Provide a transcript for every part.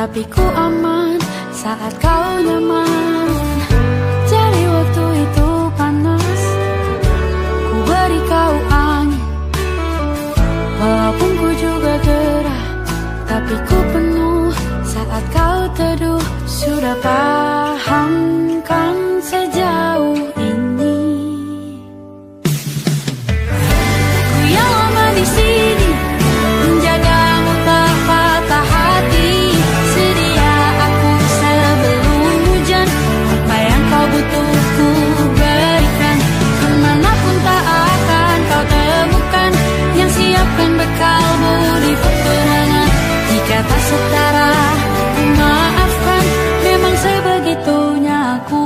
tapi ku aman saat kau nyaman. Jadi waktu itu panas, ku beri kau angin. Walaupun ku juga gerah, tapi ku penuh saat kau teduh. Sudah paham kan sejauh ini. Ku yang lama di sini, menjagamu tak patah hati. Sedia aku sebelum hujan, apa yang kau butuh ku berikan. Kemanapun tak akan kau temukan, yang siapkan bekalmu di peperangan. Jika tak setara, ku maafkan, memang sebegitunya aku.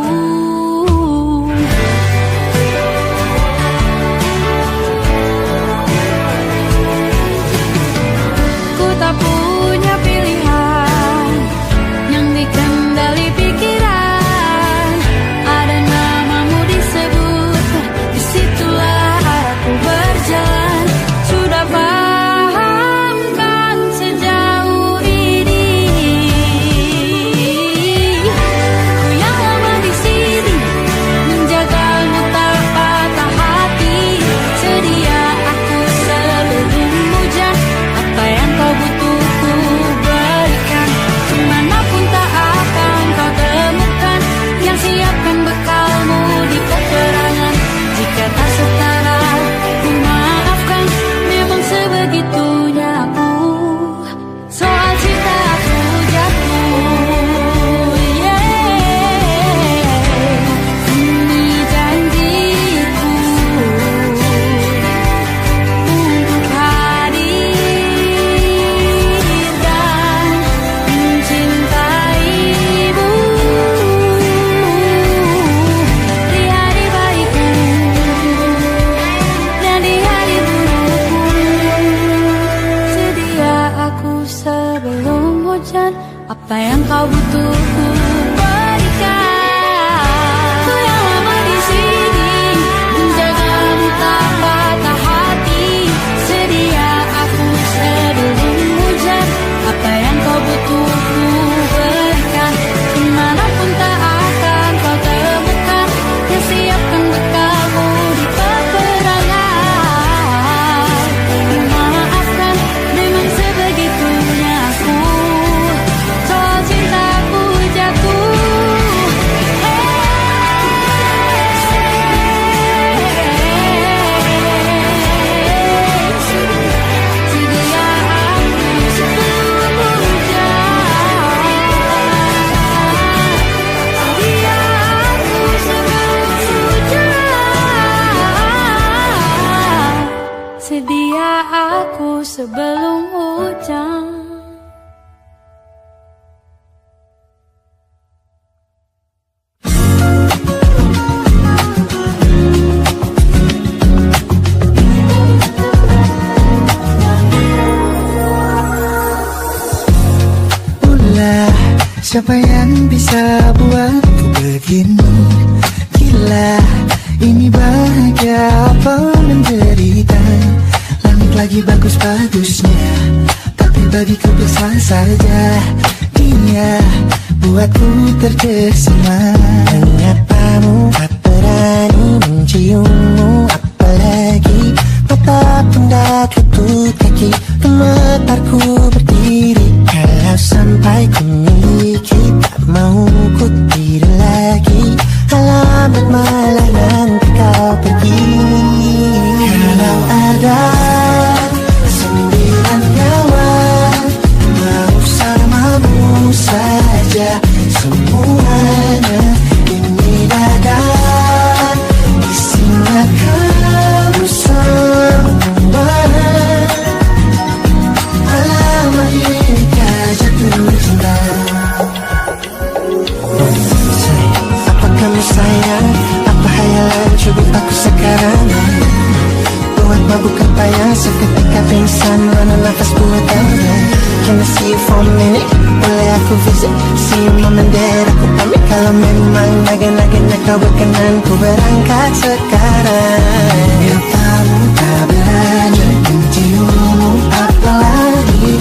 Ku tak punya pilihan yang dikendali pikiran. Ada namamu disebut, disitulah aku berjalan. Sudah paham kan sejauh ini. Ku yang lama di sini, menjagamu tak patah hati. Sedia aku sebelum hujan, apa yang kau butuh ku berikan. Kemanapun tak akan kau temukan, yang siapkan bekalmu di peperangan. Jika tak setara, ku maafkan, memang sebegitunya aku. Soal cinta aku jatuh, ini janjiku untuk hadir dan mencintaimu di hari baikku dan di hari burukku. Sedia aku sebelum hujan, apa yang kau butuh ku berikan. Ku yang lama di sini, menjagamu tak patah hati. Sedia aku sebelum hujan, apa yang kau butuh ku berikan. Kemanapun tak akan kau temukan, yang siapkan bekalmu di peperangan. Maafkan, memang sebegitunya aku. Soal cintaku jatuh, sedia aku sebelum hujan. Sedia aku sebelum hujan. Sedia aku sebelum hujan. Ulah, siapa yang bisa buatku begini? Gila, ini bahagia apa menderita? Langit lagi bagus-bagusnya, tapi bagiku biasa saja. Dia buatku terkesima. Menyapamu, tak berani menciummu. Apalagi mata pun dah tutup kaki, gemetarku berdiri. Kalau sampai ku miliki, tak mau ku tidur lagi. Alamat malah nanti kau pergi. Kalau ada 9 nyawa, mau samamu saja semuanya. Ini dada, isinya kamu semua. Alamat ini jatuh cinta. Apa kamu sayang? Apa hayalan cubit aku sekarang? Buat mabuk apa yang seketika pingsan, mana nafas buat kamu. Can I see you for a minute? Boleh aku visit? See you mom and dad, aku pamit. Kalau memang naga-naganya kau berkenan, ku berangkat sekarang. Bila kamu tak berani menciummu, apalagi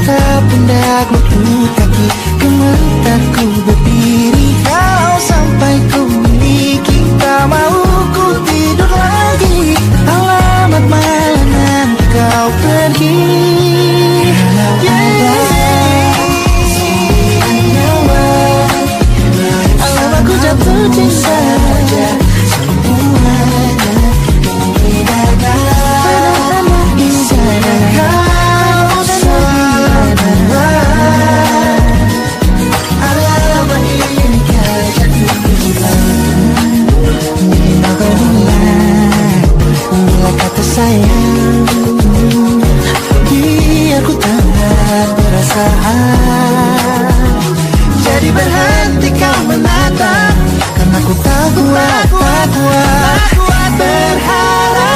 tatap pundakmu peluk kaki gemetarku berdiri. Kalau sampai ku miliki tak mau ku tidur lagi. Alamat mana kau pergi. Alamat ku jatuh cinta. Sayang, biar ku tak perasaan. Jadi berhenti kau menatap, karena ku tak kuat berharap.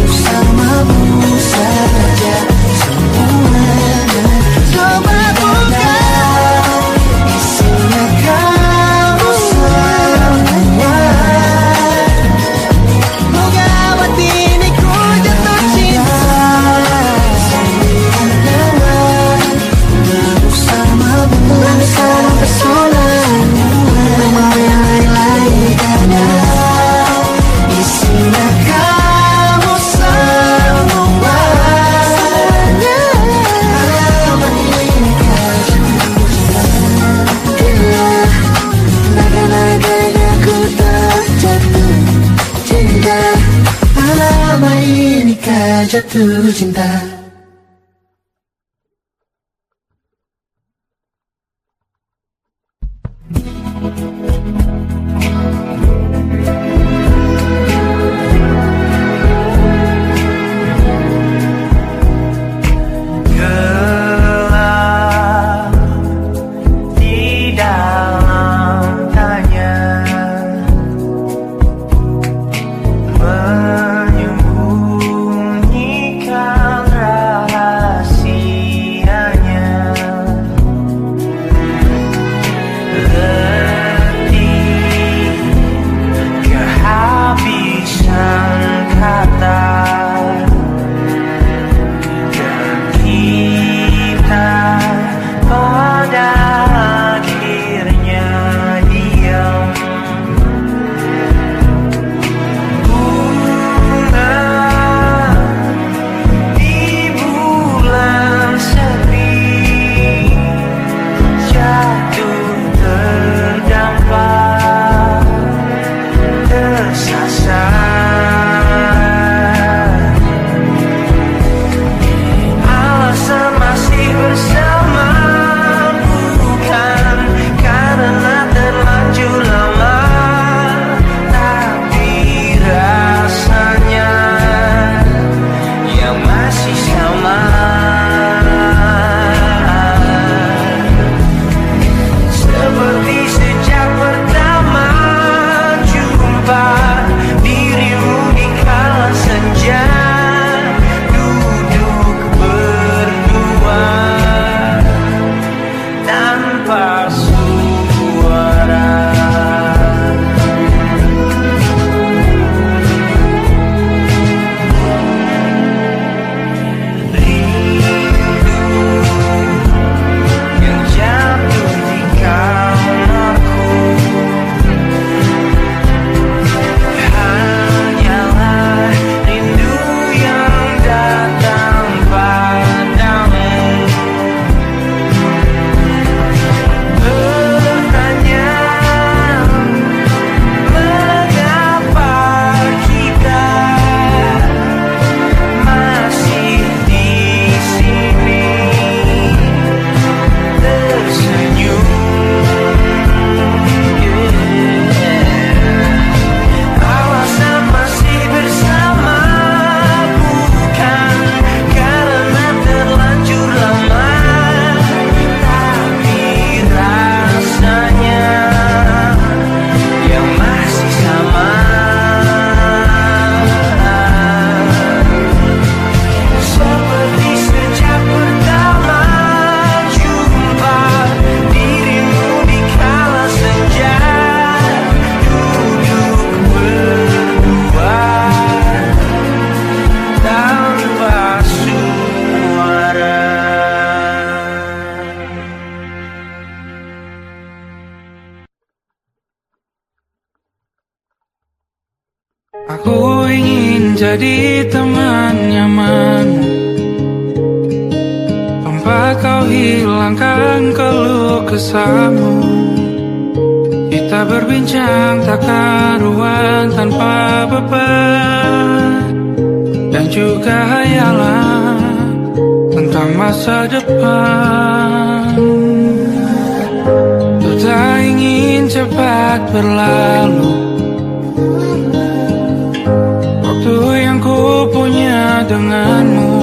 Bersamamu saja semuanya. Coba buka isinya kamu semua. Moga hati ini ku jatuh cinta. Bersamamu bersama membawa yang lain-lain ada. Isinya kamu semua. Alamat ini kau naga-naganya ku tak jatuh cinta. Alamat ini kau jatuh cinta. Gelap di dalam tanya, menyembunyikan jadi teman nyaman tanpa kau hilangkan keluh kesahmu. Kita berbincang tak karuan tanpa beban dan juga hayalan tentang masa depan. Ku tak ingin cepat berlalu waktu yang ku punya denganmu.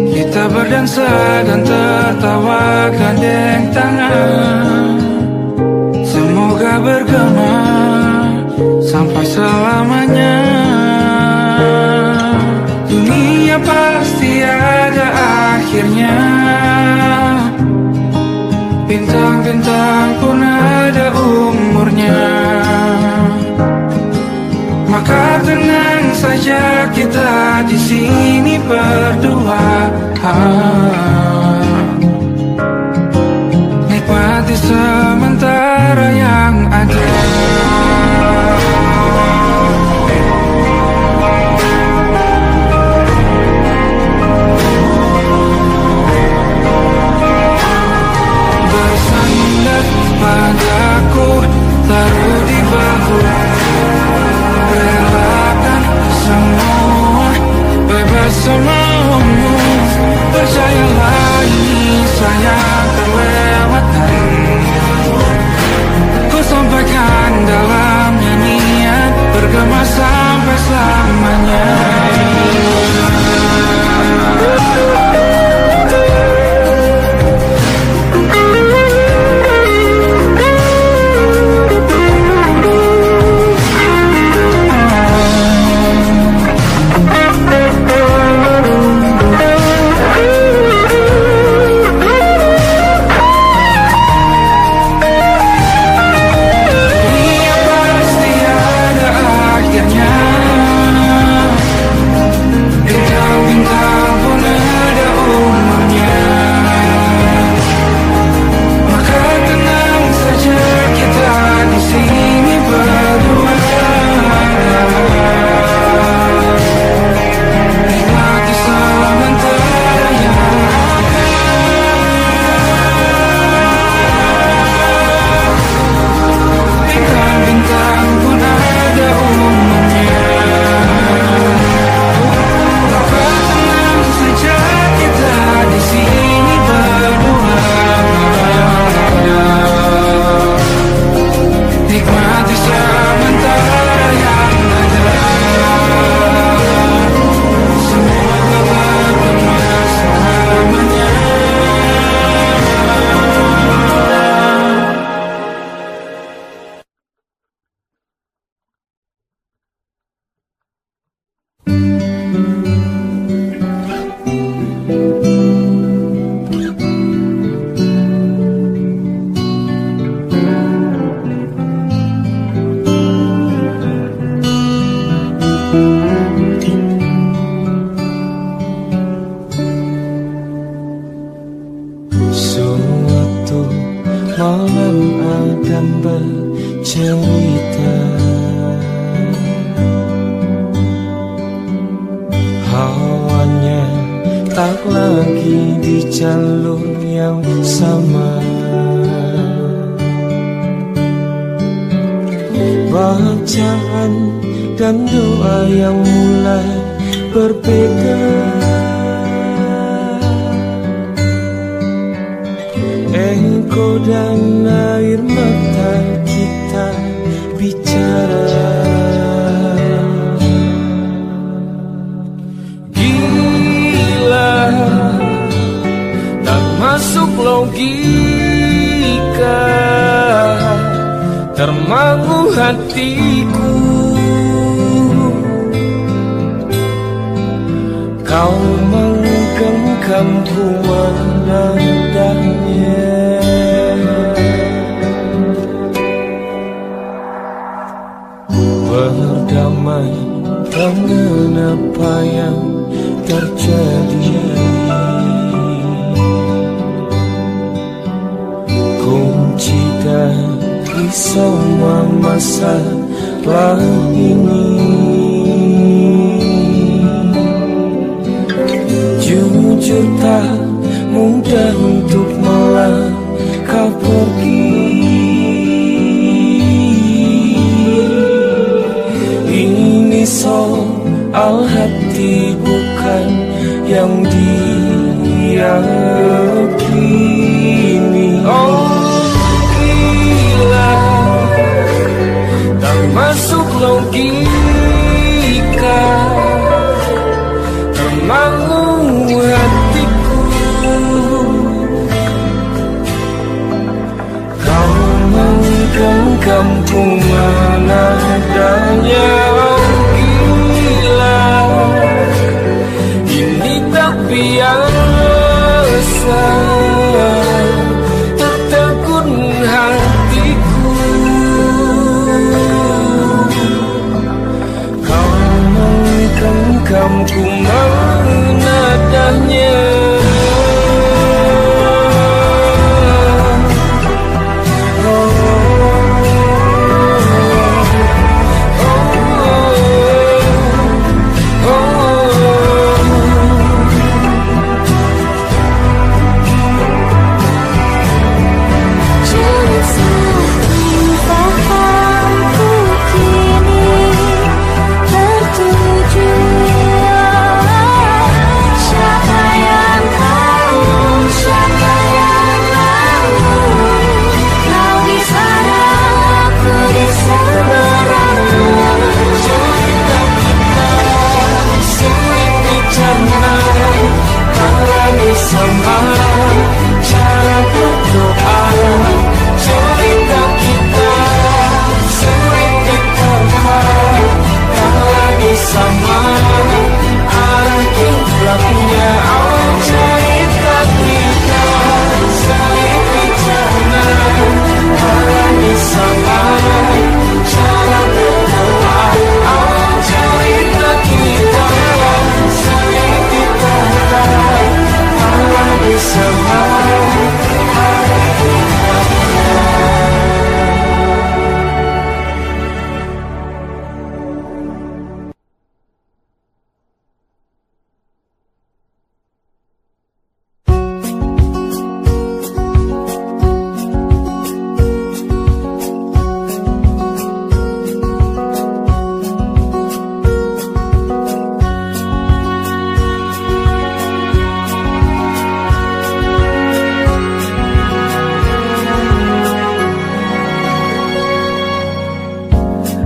Kita berdansa dan tertawa gandeng tangan, semoga bergema sampai selamanya. Dunia pasti ada akhirnya, bintang-bintang pun ada umurnya. Maka tenang saja kita di sini berdua, nikmati sementara yang ada. Bersandar padaku, taruh di bahu, relakan semua, bebas semaumu. Percayalah ini saya terlewatkan, ku sampaikan dalam nyanyian, bergema sampai selamanya. Berdamai dengan apa yang terjadi, kunci dari semua masalah ini itu tak mudah untuk melangkah pergi. Ini soal hati bukan yang diyakini. Oh gila, tak masuk logika, termangu hatiku. Kau menggenggamku mana adanya. Gila, ini tak biasa, tertegun hatiku. Kau menggenggamku mana adanya.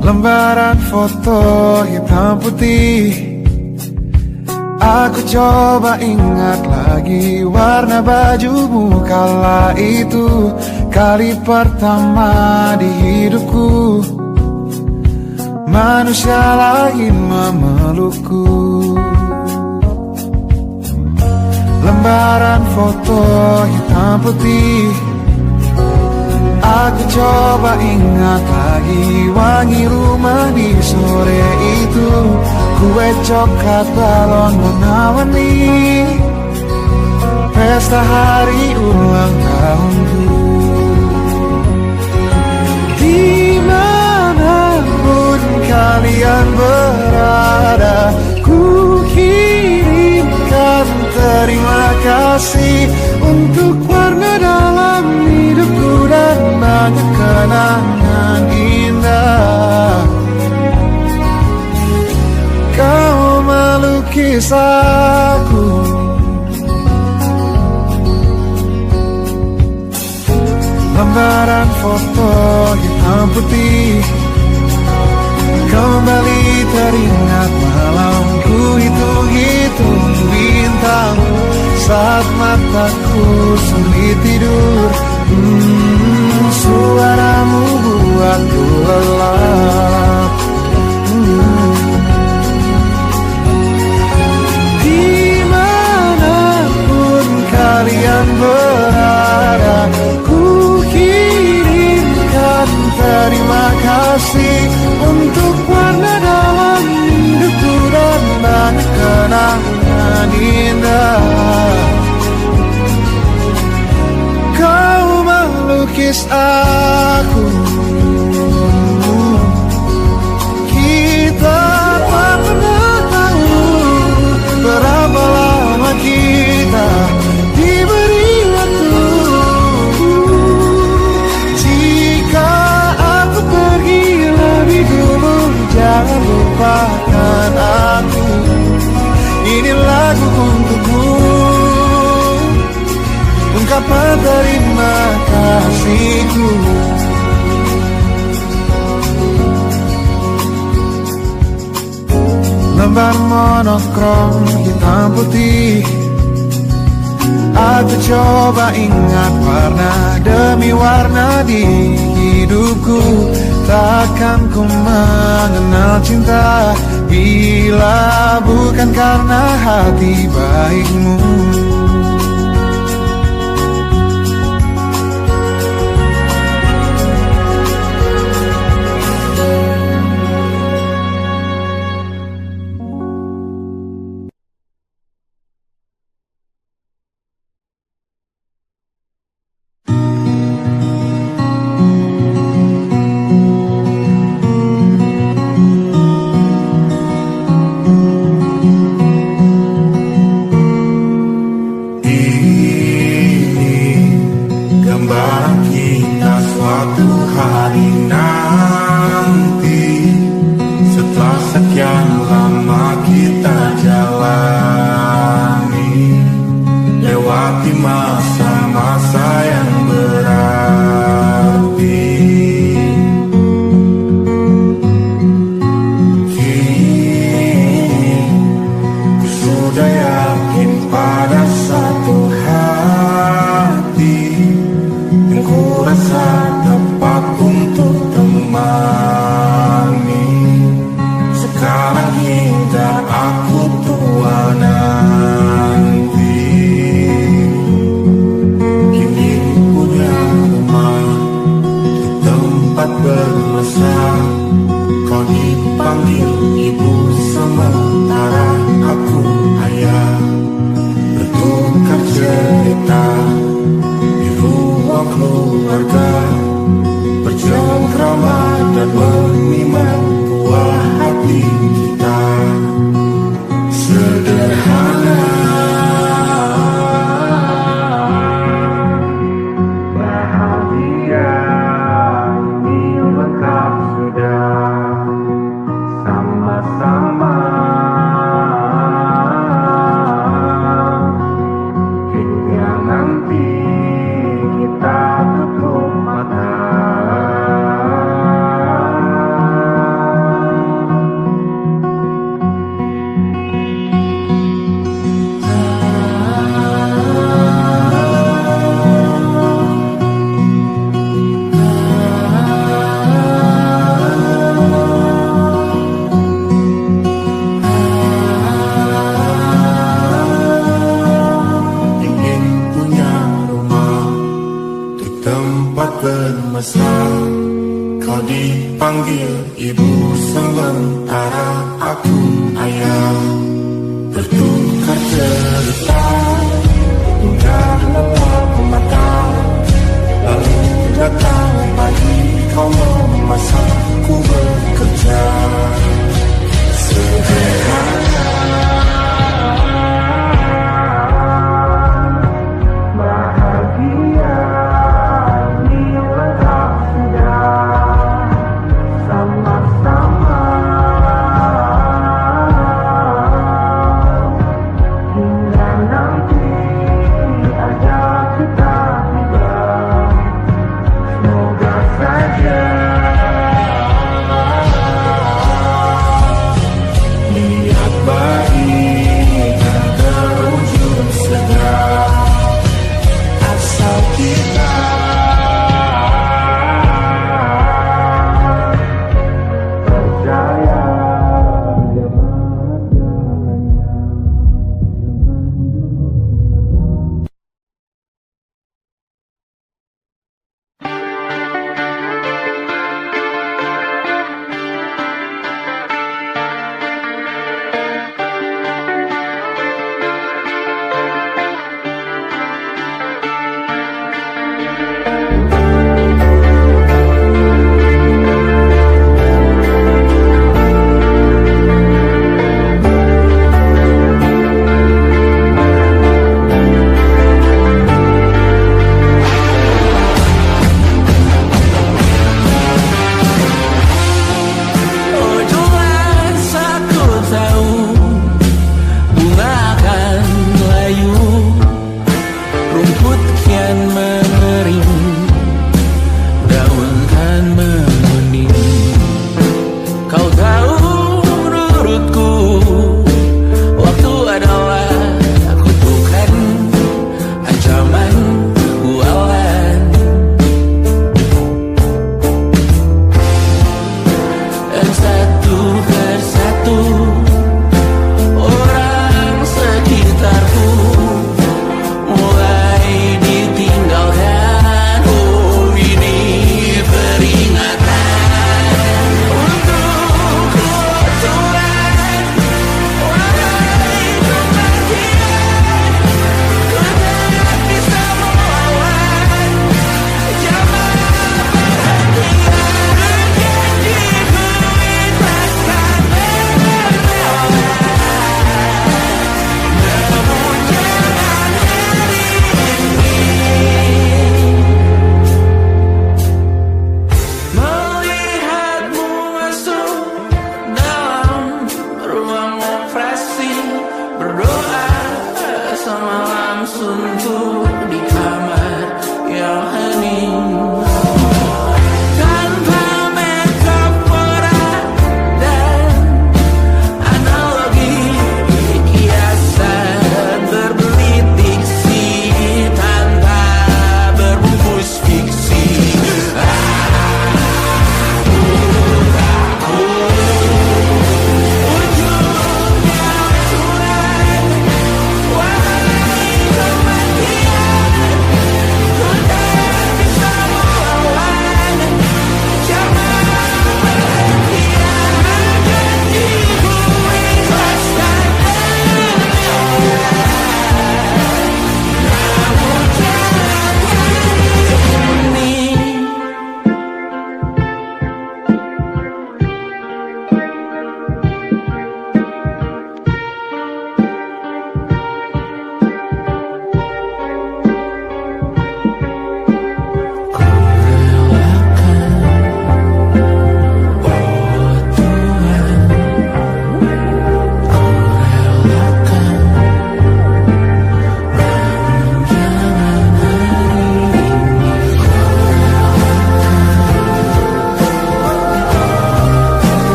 Lembaran foto hitam putih, aku coba ingat lagi warna bajumu kala itu. Kali pertama di hidupku manusia lain memelukku. Lembaran foto hitam putih, aku coba ingat lagi wangi rumah di sore itu. Kue coklat balon warna-warni, pesta hari ulang tahunku. Dimanapun kalian berada, ku kirimkan terima kasih untuk warna dalam hidupku dan banyak kenangan indah. Kau melukis aku, lembaran foto hitam putih, kembali teringat malamku hitung-hitung bintang saat mataku sulit tidur. Suaramu buatku lelap. Dimanapun kalian berada, ku kirimkan terima kasih untuk warna dalam hidupku dan banyak kenangan indah. Kau melukis aku, kita tak pernah tahu berapa lama kita dapat terima kasihku. Lembar monokrom hitam putih, aku coba ingat warna demi warna di hidupku. Takkan ku mengenal cinta bila bukan karena hati baikmu. Sama-sama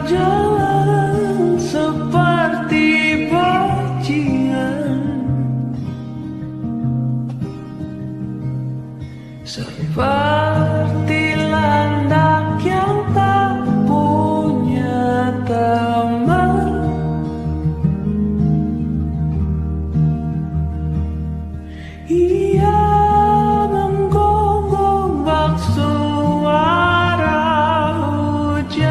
berjalan seperti bajingan, seperti landak yang tak punya teman. Ia menggonggong bak suara hujan,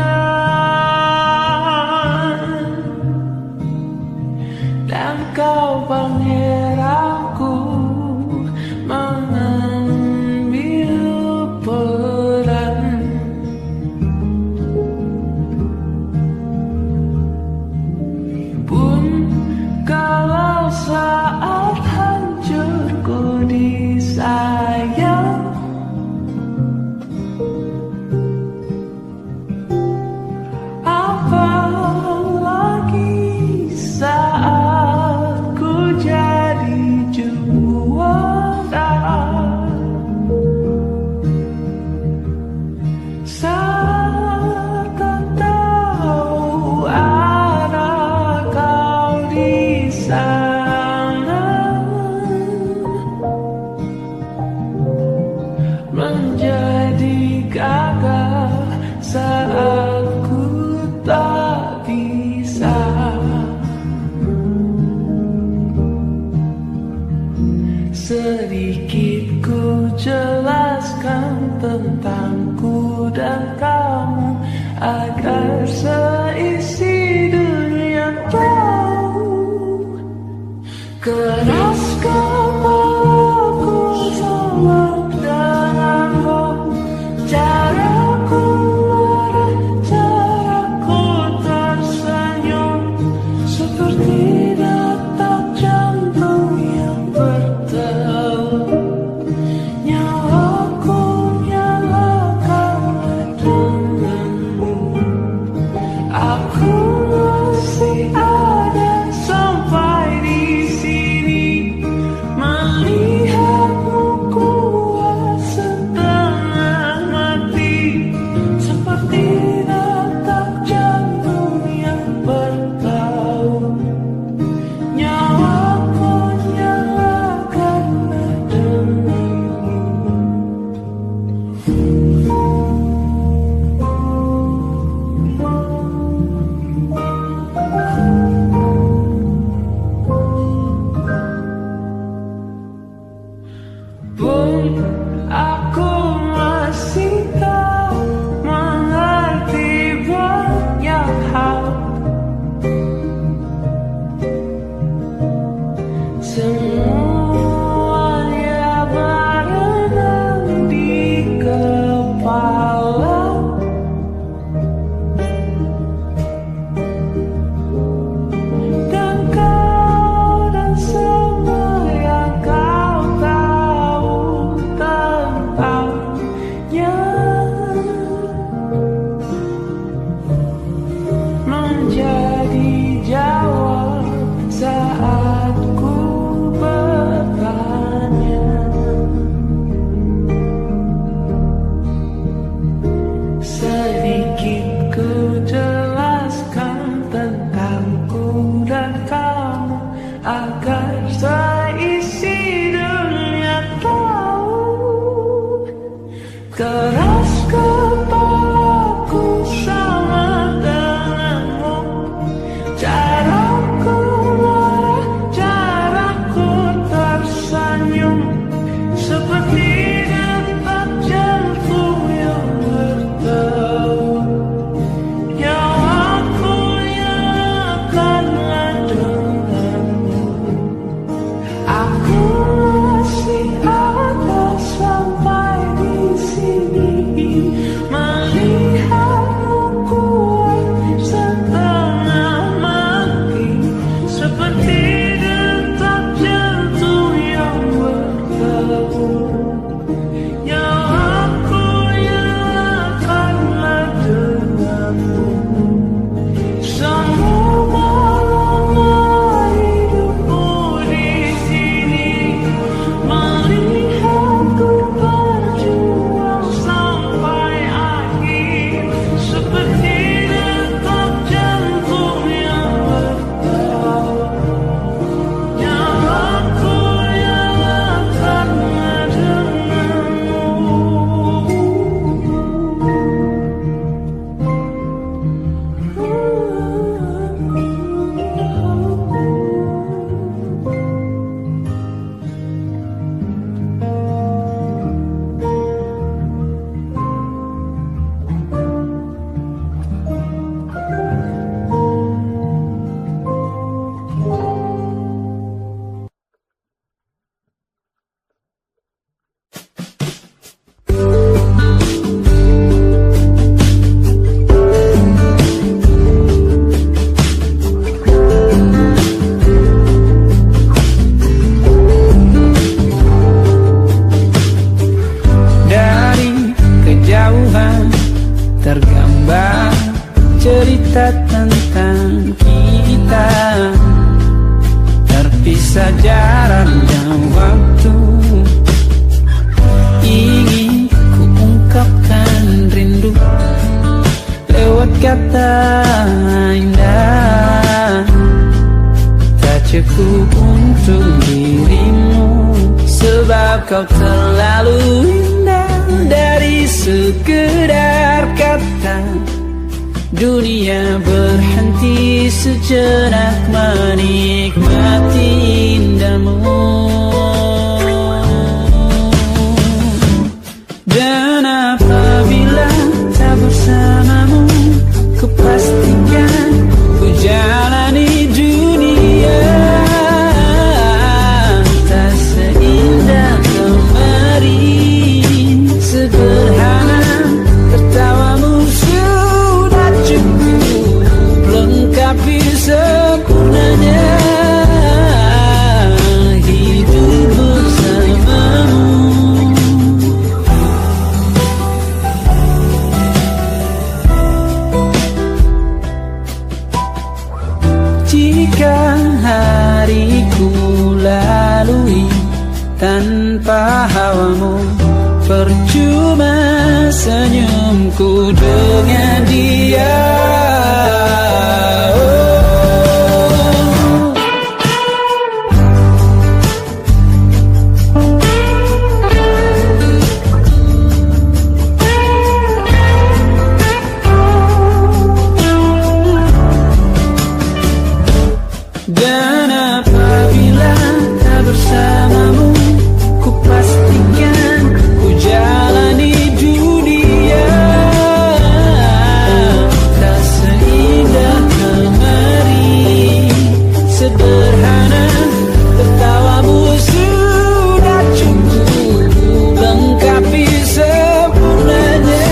dan kau pangeranku mengambil peran. Pun kalau saat hancurku disayang, apalagi saat ku jadi juara. Saat tak tahu arah kau di sana, menjadi gagah saat ku tak bisa. Sedikit ku jelaskan tentangku dan kamu, agar seisi dunia tahu. Keras kepalaku selalu denganmu, caraku marah, caraku tersenyum, seperti detak jantung yang berdebar. Nyawaku nyalakan kejauhan tergambar cerita tentang kita, terpisah jarak dan waktu. Ingin ku ungkapkan rindu lewat kata indah, tak cukup untuk dirimu, sebab kau terlalu indah. Dari sekedar kata, dunia berhenti sejenak menikmati indahmu. Dan apabila tak bersamamu, ku pastikan ku jalani dunia tak seindah kemarin. Sederhana tertawamu sudah cukup lengkapi sempurnanya hidup bersamamu. Jika hariku lalui tanpa hawamu, percuma senyumku dengan dia. Dan apabila tak bersamamu, ku pastikan ku jalani dunia tak seindah kemarin. Sederhana tertawamu sudah cukup lengkapi sempurnanya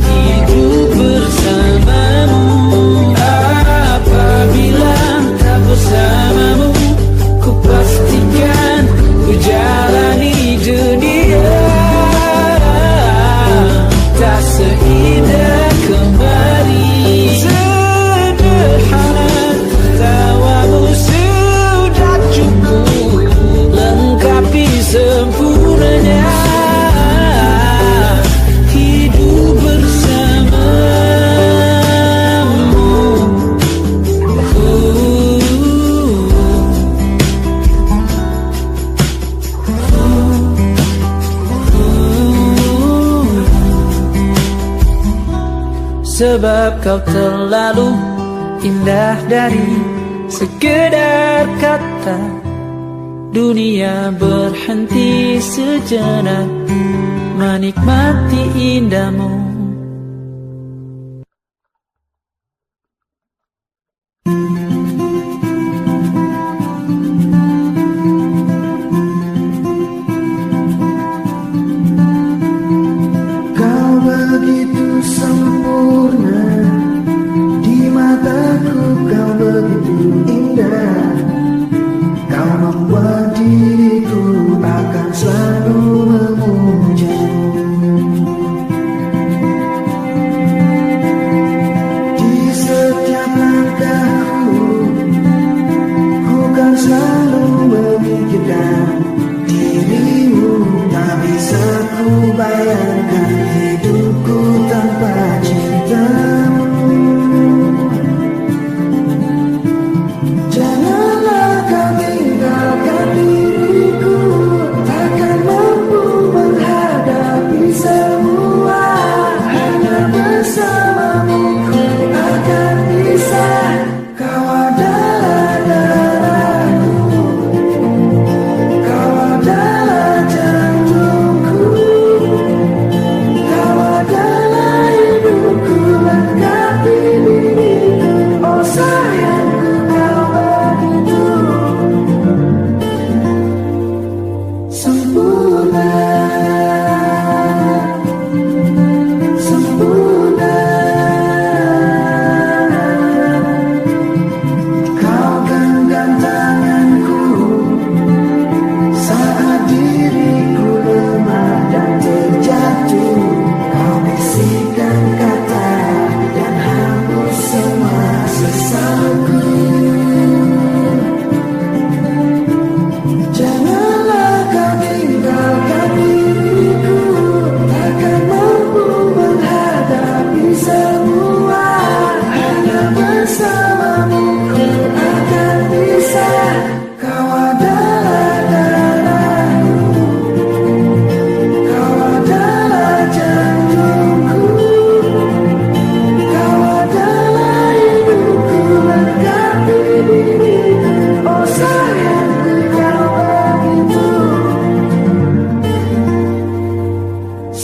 hidup bersamamu. Apabila tak bersamamu, ku pastikan ku jalani dunia tak seindah kemarin. Sederhana tawamu sudah cukup lengkapi sempurnanya hidup bersamamu. Sebab kau terlalu indah dari sekedar kata, dunia berhenti sejenak menikmati indahmu. Kau begitu sempurna, di mataku kau begitu indah. Kau membuat diriku akan selalu memujamu.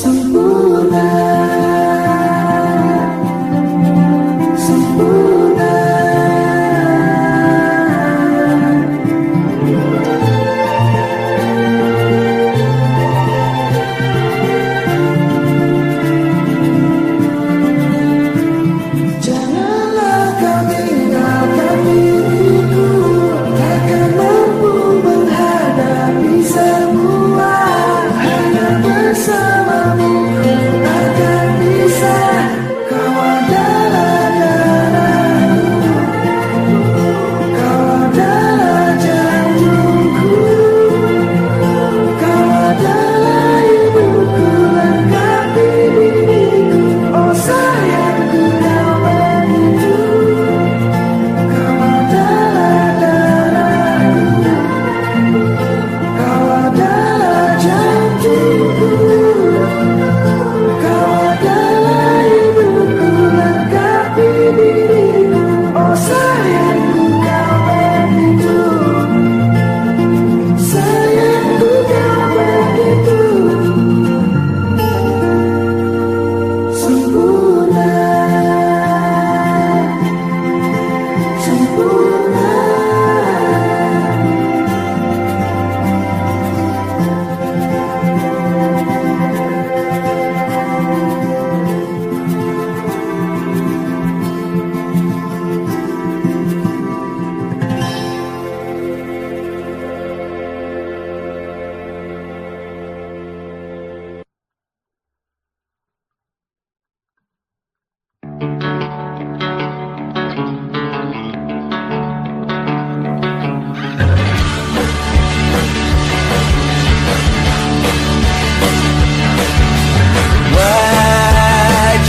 sempurna, sempurna. Janganlah kau tinggalkan diriku, takkan mampu menghadapi semua. Hanya bersamamu takkan bisa. Kau adalah darahku, kau adalah jantungku, kau adalah ibuku, lengkapi diriku. Oh sayangku, kau begitu. Kau adalah darahku, kau adalah jantungku, kau adalah ibuku, lengkapi diriku. Oh sayangku, kau begitu. Sayangku, kau begitu. Sempurna, sempurna.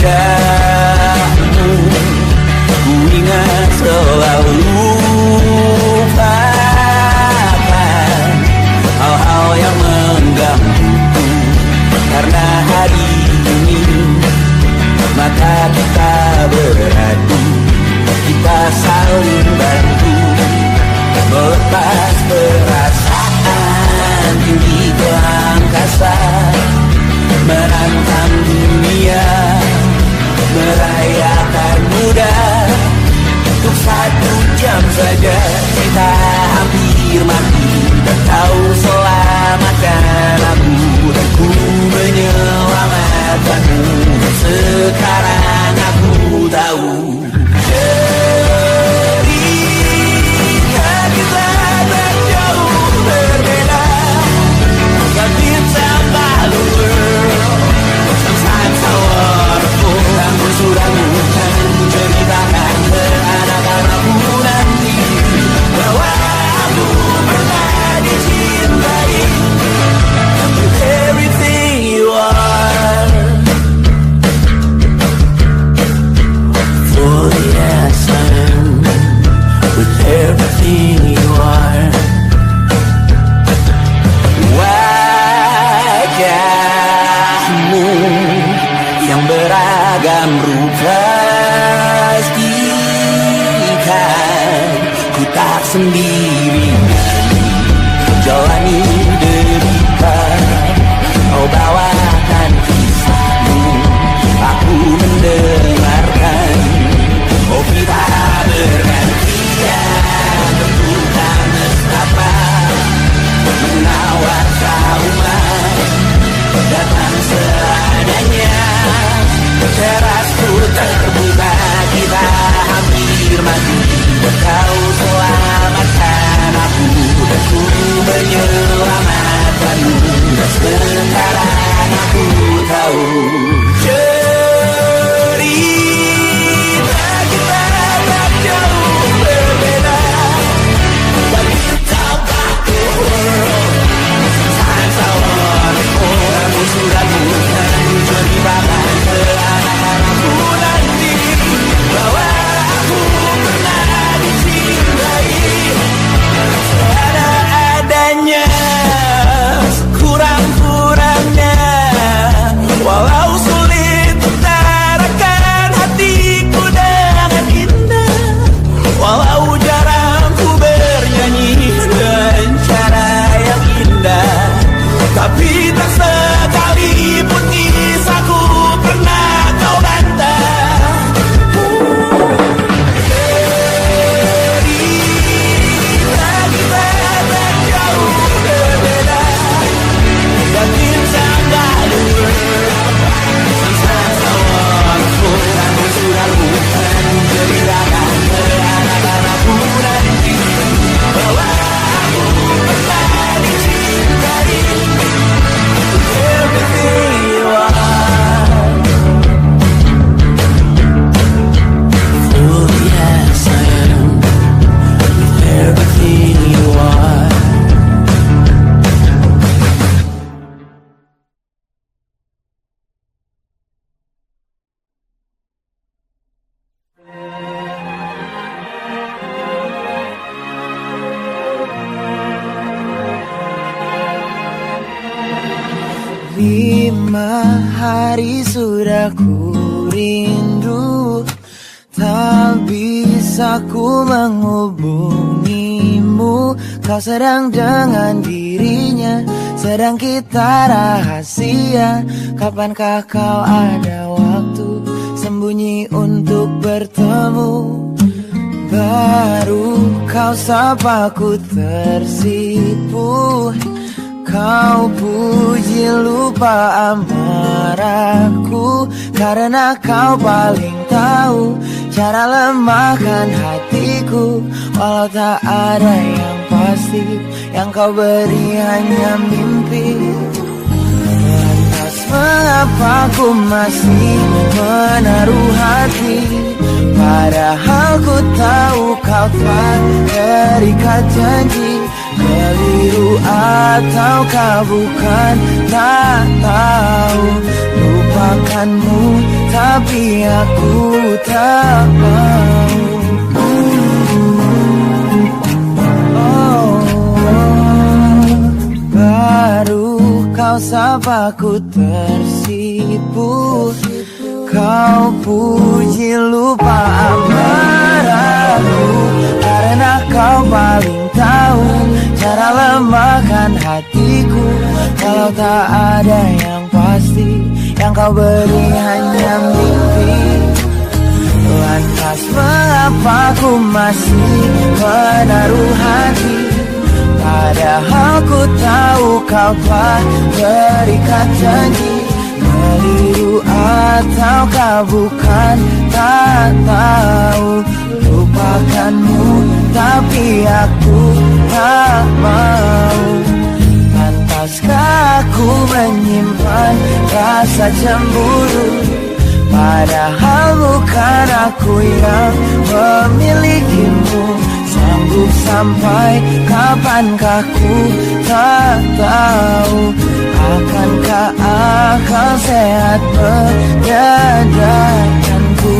Wajahmu ku ingat selalu, lupakan hal-hal yang menggangguku. Karena hari ini mata kita beradu, kita saling bantu melepas perasaan tinggi ke angkasa, menantang dunia, merayakan muda. Untuk 1 jam saja kita hampir mati, dan kau selamatkan aku, dan ku menyelamatkanmu. Sekarang aku tahu cerita kita tak jauh berbeda, tapi tambah world. Sometimes I wanna fall. Namun sudah bukan ceritakan ke anak-anakku nanti bahwa aku pernah dicintai with everything you are. For the answer with everything you are. Wajahmu yang beragam rupa pastikan ku tak sendiri jalani derita. Kau bawakan kisahmu, aku mendengarkan. Oh kita bergantian tentukan nestapa, menawar trauma datang seadanya. Terasku terbuka, kita hampir mati, kau selamatkan aku, dan ku menyelamatkanmu. Sekarang aku tahu cerita kita tak jauh berbeda, tapi tambah world. Sometimes I wanna fall. Kamu sudah bukan ceritakan ke anak-anakku nanti bahwa aku pernah dicintai seadanya, kurang-kurangnya, walau lama hari sudah ku rindu, tak bisa ku menghubungimu. Kau sedang dengan dirinya, sedang kita rahasia. Kapankah kau ada waktu sembunyi untuk bertemu? Baru kau sapa ku tersipu, kau puji lupa amarahku. Karena kau paling tahu cara lemahkan hatiku. Walau tak ada yang pasti, yang kau beri hanya mimpi. Lantas mengapa ku masih menaruh hati, padahal ku tahu kau telah terikat janji. Keliru ataukah bukan, tak tahu. Lupakanmu tapi aku tak mau. Baru kau sapa ku tersipu, kau puji lupa amarahku. Karena kau paling tahu cara lemahkan hatiku. Kalau tak ada yang pasti, yang kau beri hanya mimpi. Lantas mengapa ku masih menaruh hati, padahal ku tahu kau telah terikat janji. Keliru ataukah bukan, tak tahu. Lupakanmu tapi aku tak mau. Pantaskah aku menyimpan rasa cemburu, padahal bukan aku yang memilikimu. Sanggup sampai kapankah ku tak tahu. Akankah akal sehat menyadarkanku?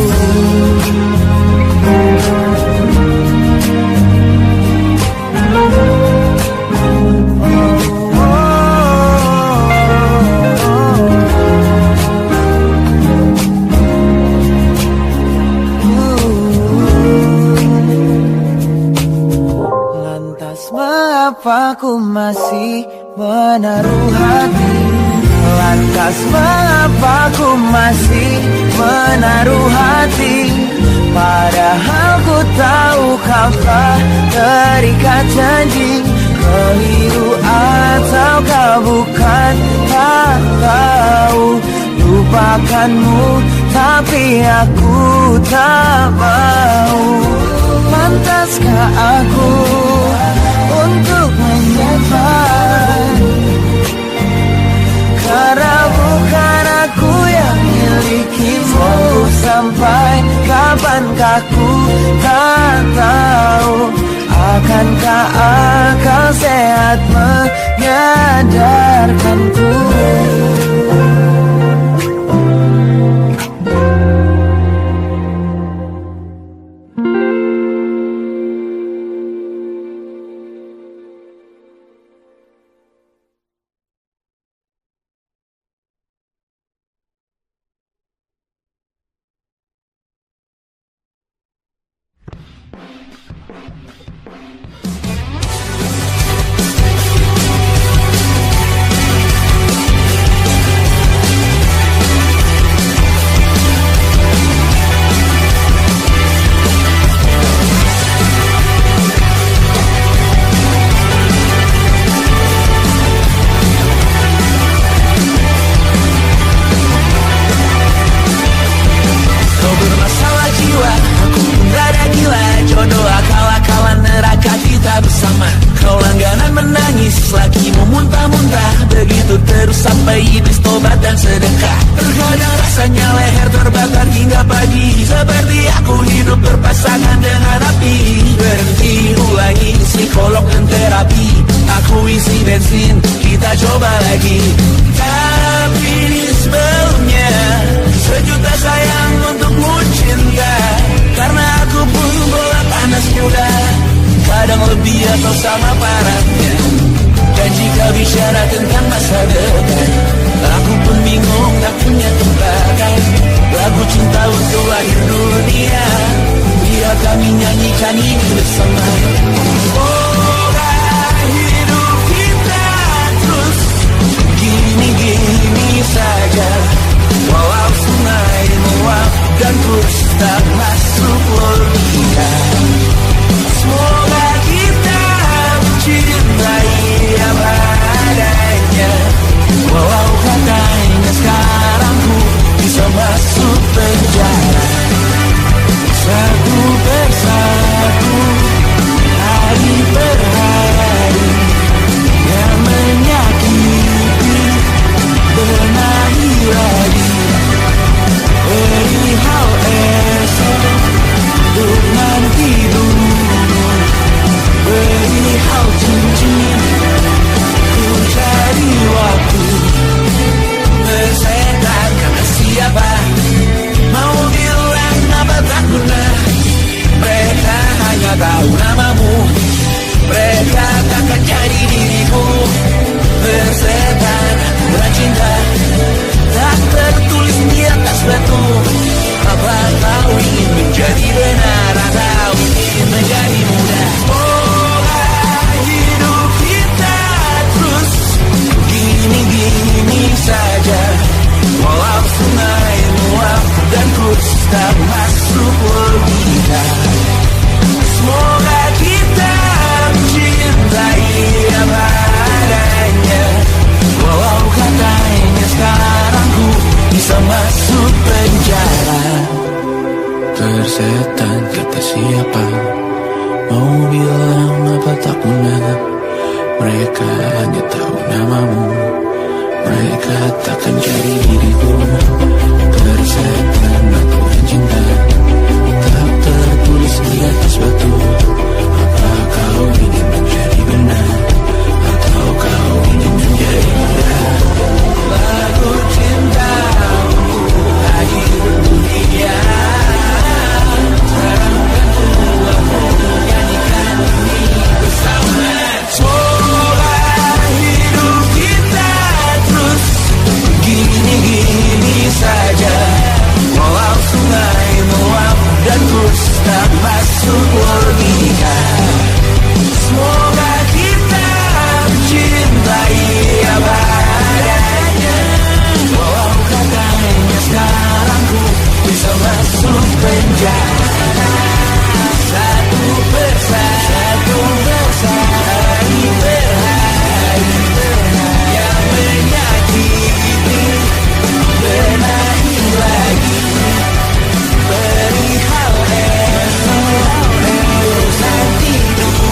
Lantas mengapa ku masih menaruh hati? Lantas mengapa ku masih menaruh hati, padahal ku tahu kau telah terikat janji. Keliru ataukah bukan, tak tahu. Lupakanmu tapi aku tak mau. Pantaskah aku untuk menyimpan, karena bukan aku yang milikimu. Sampai kapankah ku tak tahu. Akankah akal sehat menyadarkanku? Dan jika bicara tentang masa depan, aku pun bingung nyanyikan ini bersama. Semoga hidup kita terus gini-gini saja, walau sungai meluap dan terus tak masuk logika. Semoga kita mencintai apa adanya, walau katanya sekarang ku bisa masuk penjara. Satu persatu, hari per hari, yang menyakiti benahi lagi. Perihal esok, untuk nanti dulu. Perihal cincin, ku cari waktu. Bersetan kata siapa, mau bilang apa tak guna. Mereka hanya tahu namamu, mereka takkan jadi dirimu. Bersetan bukan cinta, tak tertulis di atas batu. Apa kau ingin menjadi benar atau ingin menjadi mudah? Semoga hidup kita terus gini-gini saja, walau sungai meluap dan terus tak masuk logika. Semoga kita mencintai apa adanya, walau katanya sekarang ku bisa masuk penjara. Persetan kata siapa, mau bilang apa tak guna. Mereka hanya tahu namamu, mereka takkan jadi diriku. Persetan aturan cinta, tak tertulis di atas batu. Apa kau ingin menjadi benar, atau kau ingin menjadi mudah? Lagu cinta untuk akhir dunia, terangkan aku nyanyikan ini bersama. Semoga hidup kita terus gini-gini saja, walau sungai meluap dan terus tak masuk logika. Semoga kita mencintai apa adanya, walau katanya sekarang ku bisa masuk penjara. Satu persatu, hari per hari, yang menyakiti benahi lagi. Perihal esok, nanti dulu.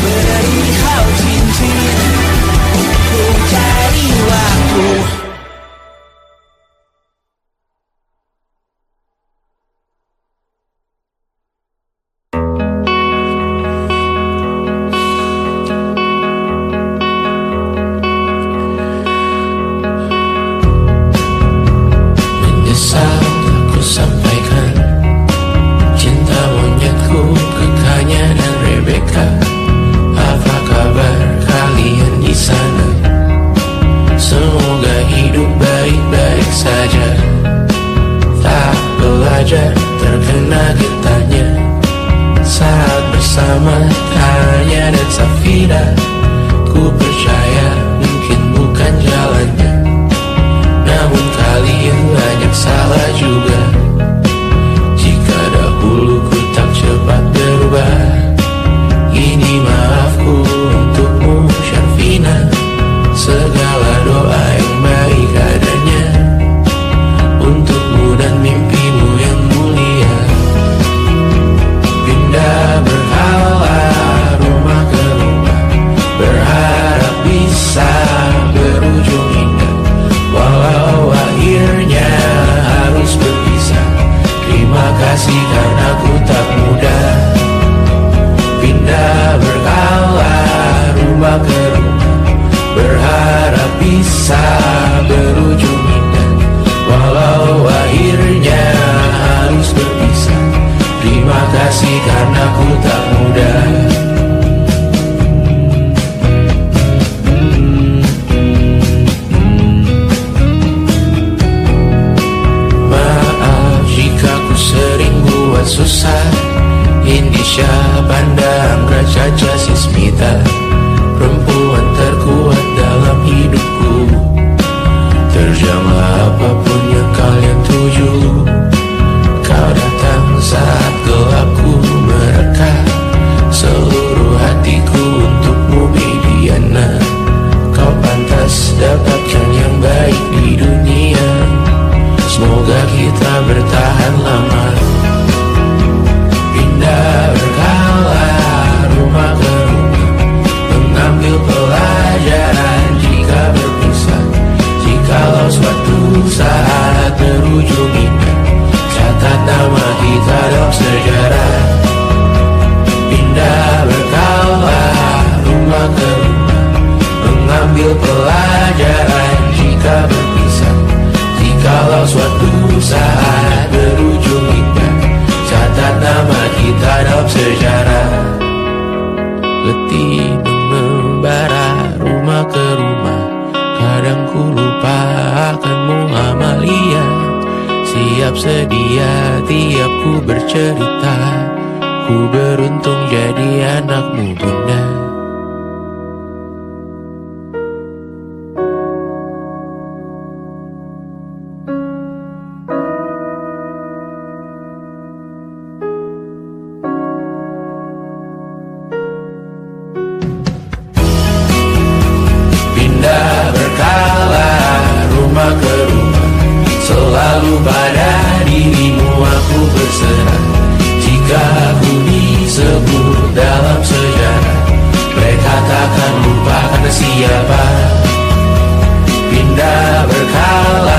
Perihal cincin, ku cari waktu. Menyesal aku sampaikan cinta monyetku ke Kanya dan Rebecca. Apa kabar kalian di sana? Semoga hidup baik-baik saja. Tak belajar terkena getahnya saat bersama Kanya dan Safira. Ku percaya mungkin bukan jalannya, namun kalian banyak salah juga. Jika dahulu ku tak cepat berubah, ini maafku untukmu Syarfina. Segala doa yang baik adanya untukmu dan mimpimu yang mulia. Pindah berhala rumah ke rumah, berharap bisa berujung indah, walau akhirnya harus berpisah. Terima kasih karena ku tak mudah. Pindah berkala rumah ke rumah, berharap bisa berujung indah, walau akhirnya harus berpisah. Terima kasih karena ku tak mudah. Maaf jika ku sering buat susah Indonesia pandang Raja Sismita, perempuan terkuat dalam hidupku. Terjanglah apapun yang kalian tuju. Kau datang saat gelapku mereka, seluruh hatiku untukmu Mediana. Kau pantas dapatkan yang baik di dunia. Semoga kita bertahan lama. Pindah berkala rumah ke rumah, mengambil pelajaran jika berpisah. Jikalau suatu saat berujung indah, catat nama kita dalam sejarah. Pindah berkala rumah ke rumah, mengambil pelajaran jika berpisah. Jikalau suatu saat berujung indah, catat nama kita dalam sejarah. Letih membara rumah ke rumah, kadang ku lupa akanmu Amalia. Siap sedia tiap ku bercerita, ku beruntung jadi anakmu bunda. Pindah berkala rumah ke rumah, selalu pada dirimu aku berserah. Jika aku disebut dalam sejarah, mereka takkan lupa karena siapa. Pindah berkala